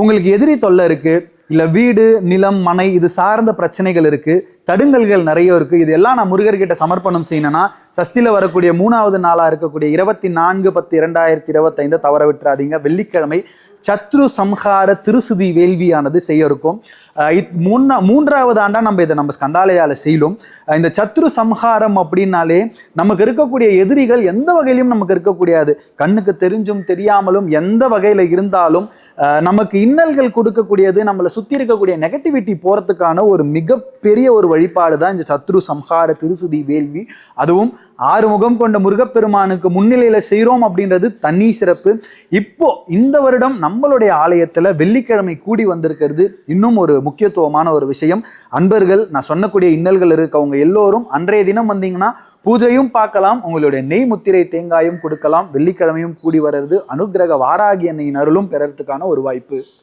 உங்களுக்கு எதிரி தொல்லை இருக்கு, இல்ல வீடு நிலம் மனை இது சார்ந்த பிரச்சனைகள் இருக்கு, தடுங்கல்கள் நிறைய இருக்கு, இது எல்லாம் நான் முருகர்கிட்ட சமர்ப்பணம் செய்யணும்னா சஷ்டில வரக்கூடிய 3வது நாளா இருக்கக்கூடிய 24/10/2025 தவற விட்டுறாதீங்க. வெள்ளிக்கிழமை சத்ரு சம்ஹார திருசுதி வேள்வியானது செய்ய இருக்கும். 3வது ஆண்டா நம்ம இதை நம்ம ஸ்கந்தாலயால செய்யலும். இந்த சத்ரு சம்ஹாரம் அப்படின்னாலே நமக்கு இருக்கக்கூடிய எதிரிகள் எந்த வகையிலும் நமக்கு இருக்கக்கூடியது, கண்ணுக்கு தெரிஞ்சும் தெரியாமலும் எந்த வகையில இருந்தாலும் நமக்கு இன்னல்கள் கொடுக்கக்கூடியது, நம்மளை சுத்தி இருக்கக்கூடிய நெகட்டிவிட்டி போறதுக்கான ஒரு மிகப்பெரிய ஒரு வழிபாடு தான் இந்த சத்ரு சம்ஹார திருசுதி வேள்வி. அதுவும் 6 முகம் கொண்ட முருகப்பெருமானுக்கு முன்னிலையில செய்கிறோம் அப்படின்றது தனி சிறப்பு. இப்போ இந்த வருடம் நம்மளுடைய ஆலயத்துல வெள்ளிக்கிழமை கூடி வந்திருக்கிறது இன்னும் ஒரு முக்கியத்துவமான ஒரு விஷயம். அன்பர்கள், நான் சொன்னக்கூடிய இன்னல்கள் இருக்கவங்க எல்லோரும் அன்றைய தினம் வந்தீங்கன்னா பூஜையும் பார்க்கலாம், உங்களுடைய நெய் முத்திரை தேங்காயும் கொடுக்கலாம். வெள்ளிக்கிழமையும் கூடி வர்றது அனுக்கிரக வாராகி அன்னையின் அருளும் பெறறதுக்கான ஒரு வாய்ப்பு.